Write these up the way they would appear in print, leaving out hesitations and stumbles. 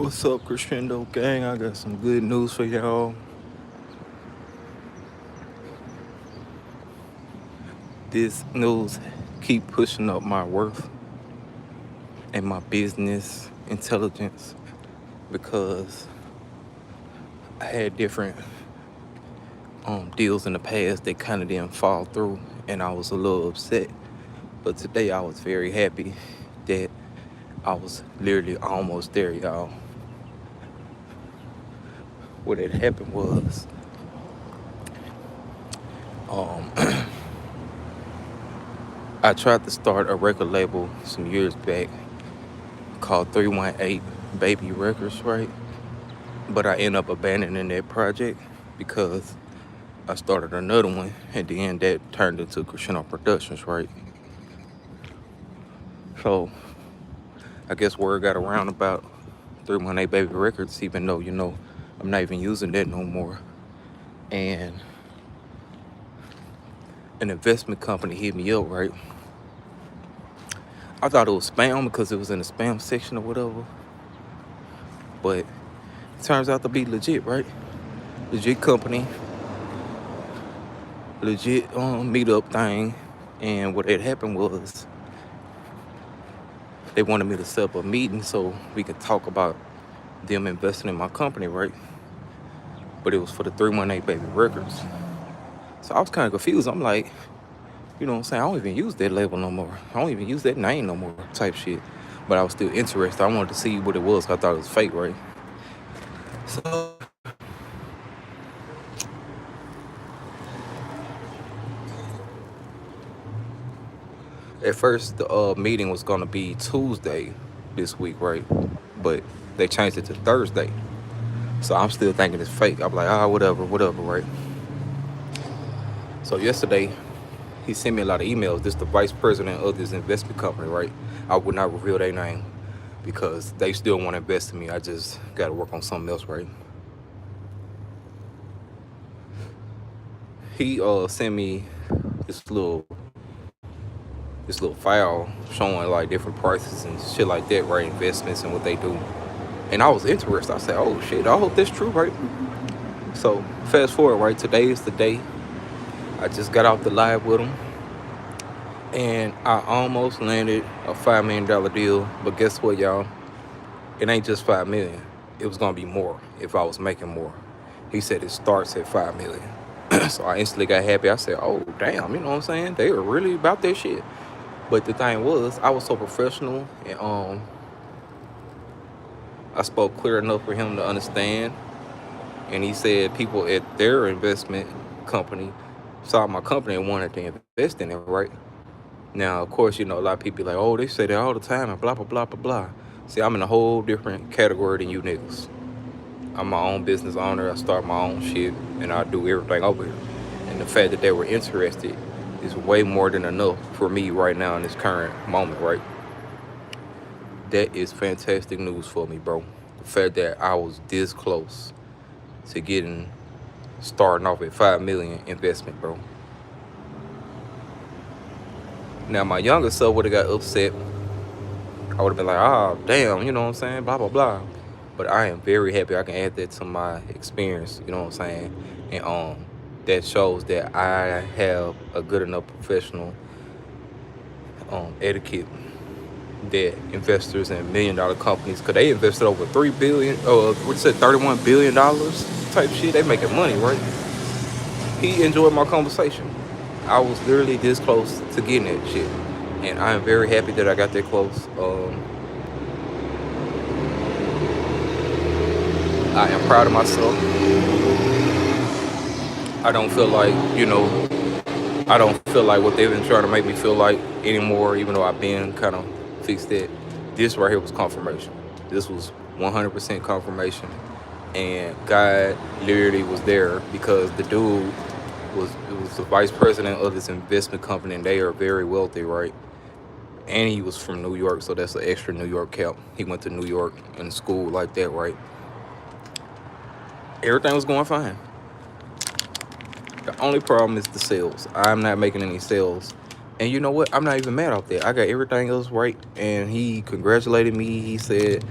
What's up, Crescendo gang? I got some good news for y'all. This news keep pushing up my worth and my business intelligence because I had different deals in the past that kind of didn't fall through, and I was a little upset. But today I was very happy that I was literally almost there, y'all. What had happened was, um, I tried to start a record label some years back called 318 Baby Records, right? But I ended up abandoning that project because I started another one, and then that turned into Crushindo Productions, right? So I guess word got around about 318 Baby Records, even though, I'm not even using that no more. And an investment company hit me up, right? I thought it was spam because it was in the spam section or whatever. But it turns out to be legit, right? Legit company, legit meetup thing. And what had happened was they wanted me to set up a meeting so we could talk about them investing in my company, right? But it was for the 318 Baby Records. So I was kind of confused. I'm like, you know what I'm saying? I don't even use that label no more. I don't even use that name no more type shit. But I was still interested. I wanted to see what it was. I thought it was fake, right? So at first, the meeting was going to be Tuesday this week, right? But they changed it to Thursday. So I'm still thinking it's fake. I'm like, whatever, right? So yesterday, he sent me a lot of emails. This is the vice president of this investment company, right? I would not reveal their name because they still want to invest in me. I just got to work on something else, right? He sent me this little file showing like different prices and shit like that, right? Investments and what they do. And I was interested. I said, oh shit, I hope that's true, right? So fast forward, right? Today is the day. I just got off the live with him, and I almost landed a $5 million deal. But guess what, y'all? It ain't just 5 million. It was gonna be more if I was making more. He said it starts at 5 million. So I instantly got happy. I said, oh damn, you know what I'm saying? They were really about that shit. But the thing was, I was so professional, and I spoke clear enough for him to understand. And he said people at their investment company saw my company and wanted to invest in it, right? Now, of course, a lot of people be like, oh, they say that all the time and blah, blah, blah, blah, blah. See, I'm in a whole different category than you niggas. I'm my own business owner. I start my own shit, and I do everything over here. And the fact that they were interested is way more than enough for me right now in this current moment, right? That is fantastic news for me, bro. The fact that I was this close to starting off at 5 million investment, bro. Now my younger self would have got upset. I would have been like, damn, you know what I'm saying, blah blah blah. But I am very happy I can add that to my experience, you know what I'm saying? And that shows that I have a good enough professional etiquette that investors in $1 million companies, because they invested over $3 billion, $31 billion type shit. They making money, right? He enjoyed my conversation. I was literally this close to getting that shit, and I am very happy that I got that close. I am proud of myself. I don't feel like, I don't feel like what they've been trying to make me feel like anymore, even though I've been kind of fixed it. This right here was confirmation. This was 100% confirmation. And God literally was there because the dude was the vice president of this investment company, and they are very wealthy, right? And he was from New York, so that's an extra New York cap. He went to New York in school like that, right? Everything was going fine. The only problem is the sales. I'm not making any sales. And you know what? I'm not even mad off that. I got everything else right. And he congratulated me. He said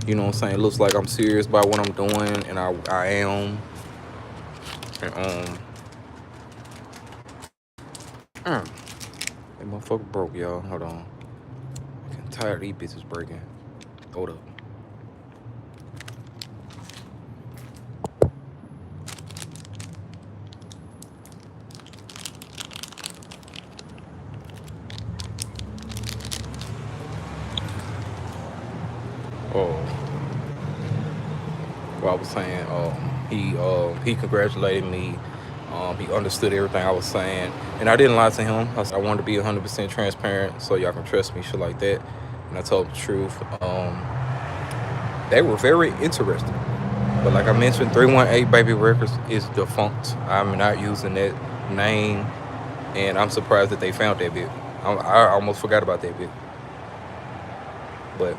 You know what I'm saying? It looks like I'm serious about what I'm doing, and I am. And that motherfucker broke, y'all. Hold on. I'm tired of these bitches breaking. Hold up. Oh, what I was saying. He congratulated me. He understood everything I was saying, and I didn't lie to him. I wanted to be 100% transparent, so y'all can trust me, shit like that. And I told the truth. They were very interested, but like I mentioned, 318 Baby Records is defunct. I'm not using that name, and I'm surprised that they found that bit. I almost forgot about that bit, but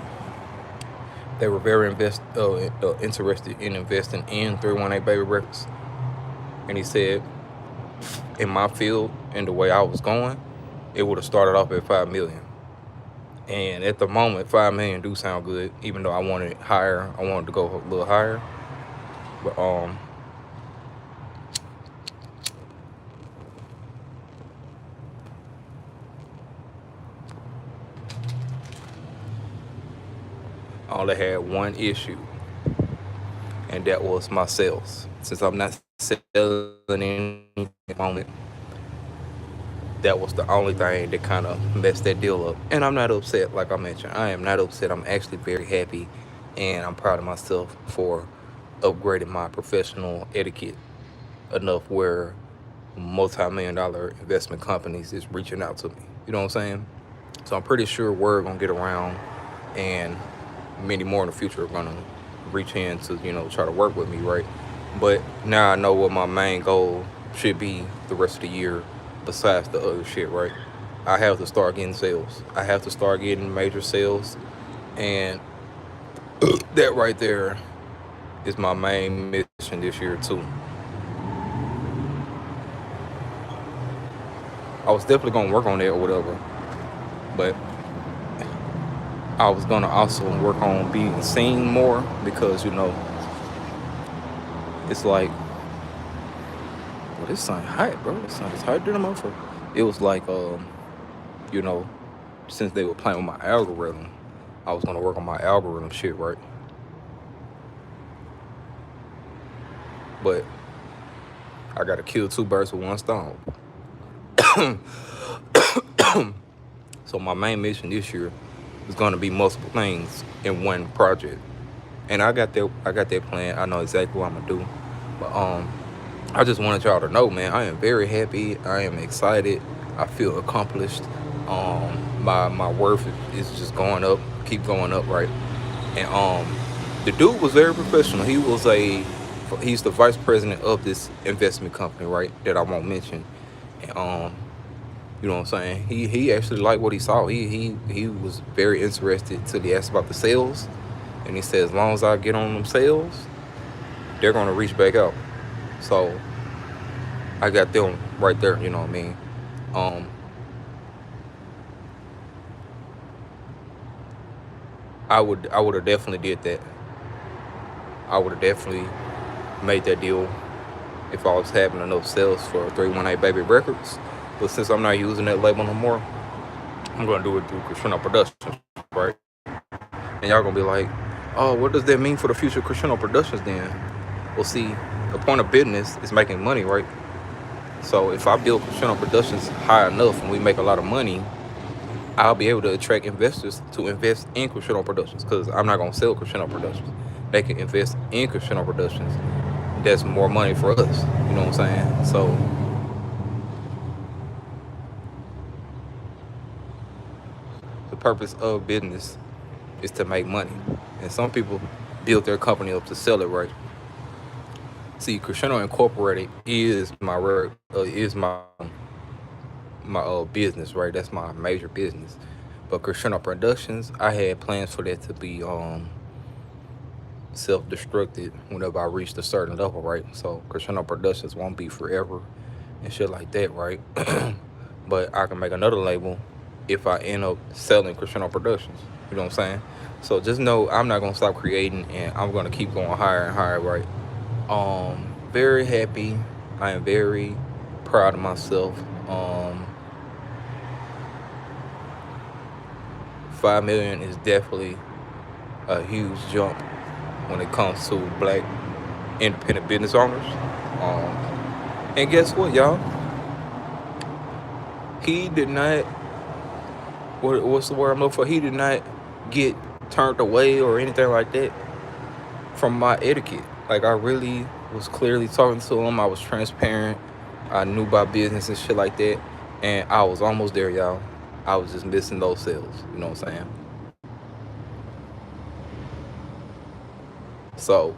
they were very interested in investing in 318 Baby Records. And he said, in my field and the way I was going, it would have started off at 5 million. And at the moment, 5 million do sound good, even though I wanted it higher. I wanted to go a little higher. But I only had one issue, and that was my sales. Since I'm not selling anything at the moment, that was the only thing that kind of messed that deal up. And I'm not upset, like I mentioned. I am not upset. I'm actually very happy, and I'm proud of myself for upgrading my professional etiquette enough where multi-million-dollar investment companies is reaching out to me. You know what I'm saying? So I'm pretty sure word gonna get around, and many more in the future are gonna reach in to try to work with me, right? But now I know what my main goal should be the rest of the year, besides the other shit, right? I have to start getting sales. I have to start getting major sales, and that right there is my main mission this year too. I was definitely gonna work on that or whatever, but I was gonna also work on being seen more because it's like, well, this sun hot, bro. This sun is hot than a motherfucker. It was like, you know, since they were playing with my algorithm, I was gonna work on my algorithm shit, right? But I gotta kill two birds with one stone. So my main mission this year is gonna be multiple things in one project, and I got that plan. I know exactly what I'm gonna do, but I just wanted y'all to know, man. I am very happy. I am excited. I feel accomplished. My worth is just going up, keep going up, right? And the dude was very professional. He's the vice president of this investment company, right? That I won't mention. And you know what I'm saying? He actually liked what he saw. He was very interested till he asked about the sales, and he said as long as I get on them sales, they're gonna reach back out. So I got them right there. You know what I mean? Um, I would have definitely did that. I would have definitely made that deal if I was having enough sales for 318 Baby Records. But since I'm not using that label no more, I'm gonna do it through Crushindo Productions, right? And y'all gonna be like, oh, what does that mean for the future of Crushindo Productions then? Well, see, the point of business is making money, right? So if I build Crushindo Productions high enough and we make a lot of money, I'll be able to attract investors to invest in Crushindo Productions because I'm not gonna sell Crushindo Productions. They can invest in Crushindo Productions. That's more money for us. You know what I'm saying? So the purpose of business is to make money, and some people build their company up to sell it, right? See, Crushindo Incorporated is my business, right? That's my major business. But Crushindo Productions, I had plans for that to be self-destructed whenever I reached a certain level, right? So Crushindo Productions won't be forever and shit like that, right? But I can make another label if I end up selling Crushindo Productions. You know what I'm saying? So just know I'm not gonna stop creating, and I'm gonna keep going higher and higher. Right? Very happy. I am very proud of myself. 5 million is definitely a huge jump when it comes to black independent business owners. And guess what, y'all? He did not. What's the word I'm looking for? He did not get turned away or anything like that from my etiquette. Like, I really was clearly talking to him. I was transparent. I knew about business and shit like that. And I was almost there, y'all. I was just missing those sales. You know what I'm saying? So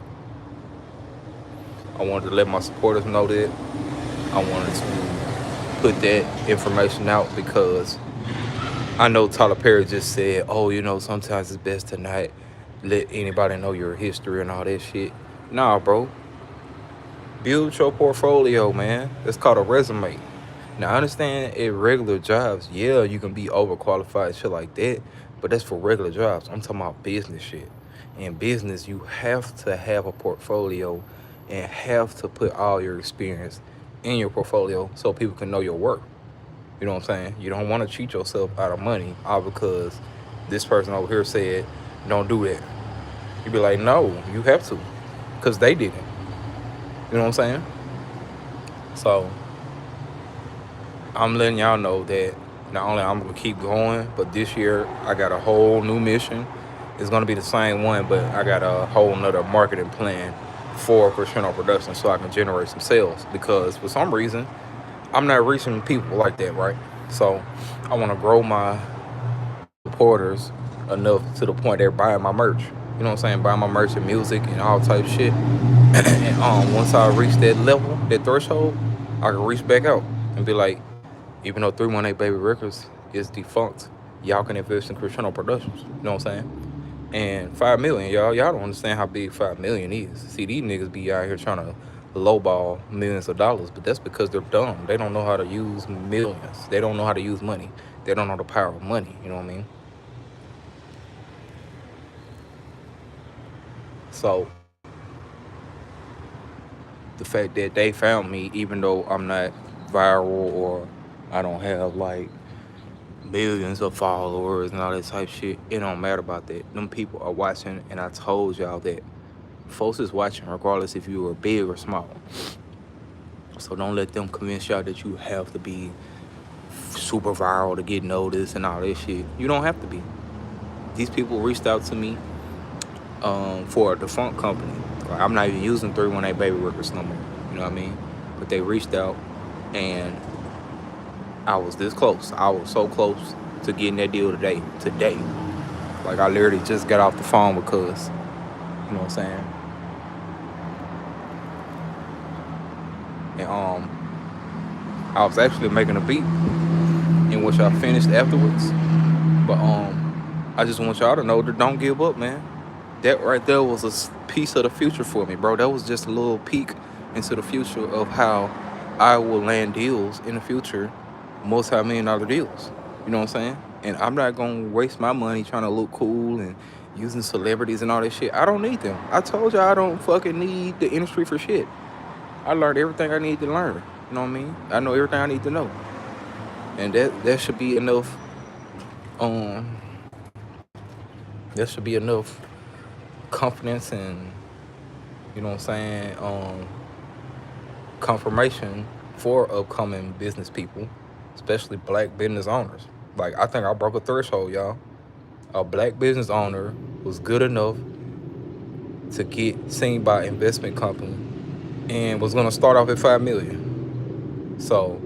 I wanted to let my supporters know that. I wanted to put that information out because I know Tyler Perry just said, oh, sometimes it's best to not let anybody know your history and all that shit. Nah, bro. Build your portfolio, man. It's called a resume. Now, I understand at regular jobs, yeah, you can be overqualified and shit like that, but that's for regular jobs. I'm talking about business shit. In business, you have to have a portfolio and have to put all your experience in your portfolio so people can know your work. You know what I'm saying? You don't want to cheat yourself out of money all because this person over here said, don't do that. You be like, no, you have to, because they didn't. You know what I'm saying? So I'm letting y'all know that not only I'm gonna keep going, but this year I got a whole new mission. It's gonna be the same one, but I got a whole nother marketing plan for Crushindo Productions so I can generate some sales. Because for some reason, I'm not reaching people like that, right? So I want to grow my supporters enough to the point they're buying my merch. You know what I'm saying? Buying my merch and music and all type of shit. And once I reach that level, that threshold, I can reach back out and be like, even though 318 Baby Records is defunct, y'all can invest in Crushindo Productions. You know what I'm saying? And 5 million, y'all don't understand how big 5 million is. See, these niggas be out here trying to lowball millions of dollars, but that's because they're dumb. They don't know how to use millions. They don't know how to use money. They don't know the power of money. You know what I mean? So the fact that they found me, even though I'm not viral or I don't have like millions of followers and all that type shit, it don't matter about that. Them people are watching, and I told y'all that folks is watching regardless if you are big or small. So don't let them convince y'all that you have to be super viral to get noticed and all that shit. You don't have to be. These people reached out to me for a defunct company. Like, I'm not even using 318 Baby Records no more. You know what I mean? But they reached out, and I was this close. I was so close to getting that deal today. Like, I literally just got off the phone because, you know what I'm saying? And I was actually making a beat in which I finished afterwards. But I just want y'all to know that don't give up, man. That right there was a piece of the future for me, bro. That was just a little peek into the future of how I will land deals in the future, multi-million-dollar deals. You know what I'm saying? And I'm not gonna waste my money trying to look cool and using celebrities and all that shit. I don't need them. I told y'all I don't fucking need the industry for shit. I learned everything I need to learn. You know what I mean? I know everything I need to know. And that should be enough. Um, that should be enough confidence and, you know what I'm saying, confirmation for upcoming business people, especially black business owners. Like, I think I broke a threshold, y'all. A black business owner was good enough to get seen by an investment company and was gonna start off at 5 million. So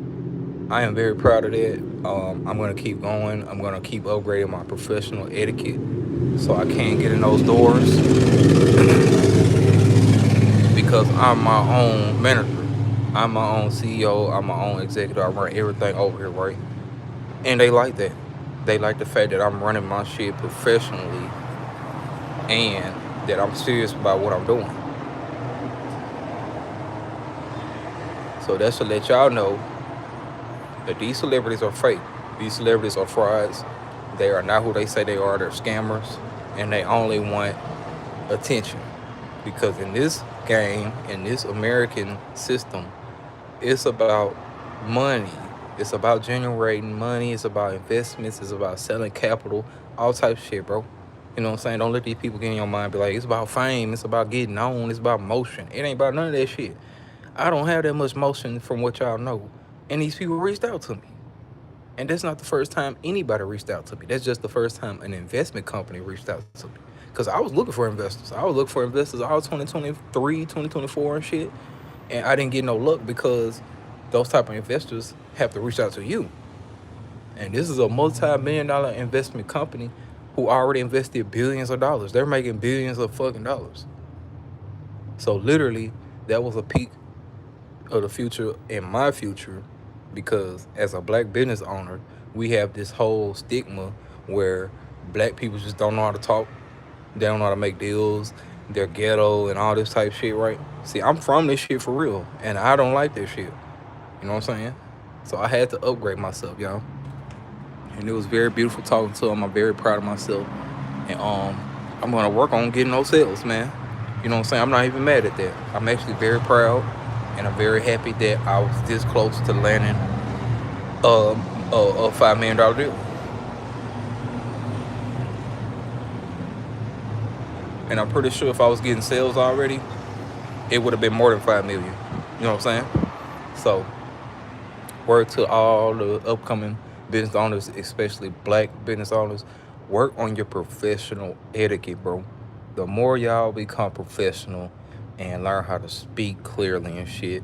I am very proud of that. I'm gonna keep going. I'm gonna keep upgrading my professional etiquette so I can get in those doors because I'm my own manager. I'm my own CEO. I'm my own executive. I run everything over here, right? And they like that. They like the fact that I'm running my shit professionally and that I'm serious about what I'm doing. So that should let y'all know that these celebrities are fake. These celebrities are frauds. They are not who they say they are. They're scammers, and they only want attention. Because in this game, in this American system, it's about money. It's about generating money. It's about investments. It's about selling capital, all types of shit, bro. You know what I'm saying? Don't let these people get in your mind. Be like, it's about fame. It's about getting on. It's about motion. It ain't about none of that shit. I don't have that much motion from what y'all know. And these people reached out to me. And that's not the first time anybody reached out to me. That's just the first time an investment company reached out to me. Because I was looking for investors. I was looking for investors all 2023, 2024 and shit. And I didn't get no luck because those type of investors have to reach out to you. And this is a multi-million-dollar investment company who already invested billions of dollars. They're making billions of fucking dollars. So literally, that was a peak of the future in my future, because as a black business owner, we have this whole stigma where black people just don't know how to talk. They don't know how to make deals. They're ghetto and all this type shit, right? See, I'm from this shit for real, and I don't like this shit. You know what I'm saying? So I had to upgrade myself, y'all. And it was very beautiful talking to him. I'm very proud of myself. And I'm gonna work on getting those sales, man. You know what I'm saying? I'm not even mad at that. I'm actually very proud, and I'm very happy that I was this close to landing a $5 million deal. And I'm pretty sure if I was getting sales already, it would have been more than 5 million. You know what I'm saying? So, word to all the upcoming business owners, especially black business owners, work on your professional etiquette, bro. The more y'all become professional and learn how to speak clearly and shit,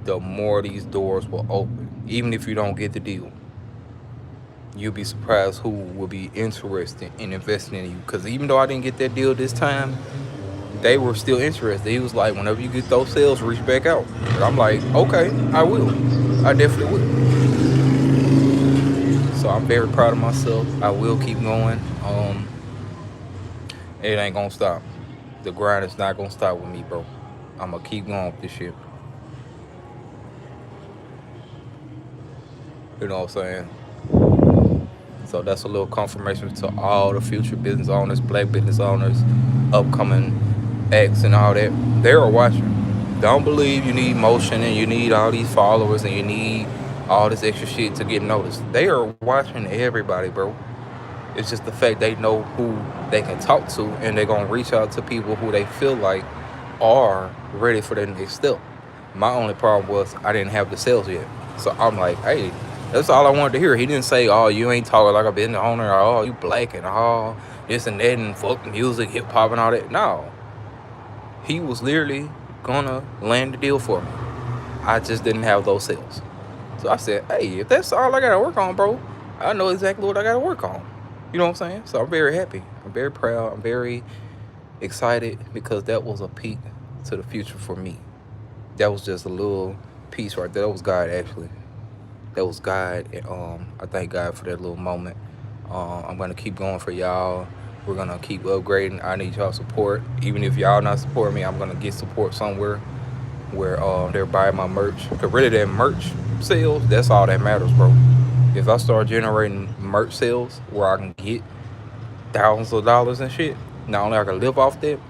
the more these doors will open. Even if you don't get the deal, you'll be surprised who will be interested in investing in you. Because even though I didn't get that deal this time, they were still interested. He was like, whenever you get those sales, reach back out. And I'm like, okay, I will. I definitely will. So I'm very proud of myself. I will keep going. It ain't gonna stop. The grind is not gonna stop with me, bro. I'm gonna keep going with this shit. You know what I'm saying? So that's a little confirmation to all the future business owners, black business owners, upcoming acts and all that. They're watching. Don't believe you need motion and you need all these followers and you need all this extra shit to get noticed. They are watching everybody, bro. It's just the fact they know who they can talk to, and they're gonna reach out to people who they feel like are ready for their next step. My only problem was I didn't have the sales yet. So I'm like, hey, that's all I wanted to hear. He didn't say, oh, you ain't talking like a business owner, or oh, you black and all this and that and fuck music, hip hop and all that. No. He was literally gonna land the deal for me. I just didn't have those sales. So I said, hey, if that's all I gotta work on, bro, I know exactly what I gotta work on. You know what I'm saying? So I'm very happy. I'm very proud. I'm very excited because that was a peak to the future for me. That was just a little piece right there. That was God, actually. That was God. And, I thank God for that little moment. I'm gonna keep going for y'all. We're gonna keep upgrading. I need y'all support. Even if y'all not supporting me, I'm gonna get support somewhere where they're buying my merch. Cause really that merch sales, that's all that matters, bro. If I start generating merch sales where I can get thousands of dollars and shit, not only I can live off that,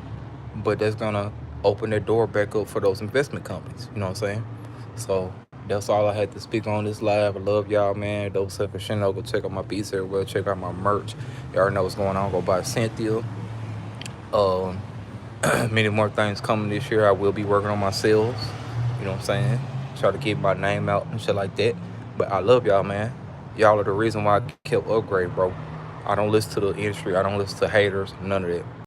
but that's gonna open that door back up for those investment companies. You know what I'm saying? So that's all I had to speak on this live. I love y'all, man. Those at Crushindo, go check out my beats everywhere. Check out my merch. Y'all already know what's going on. Go buy Cynthia. Many more things coming this year. I will be working on my sales. You know what I'm saying? Try to keep my name out and shit like that. But I love y'all, man. Y'all are the reason why I kept upgrading, bro. I don't listen to the industry. I don't listen to haters. None of that.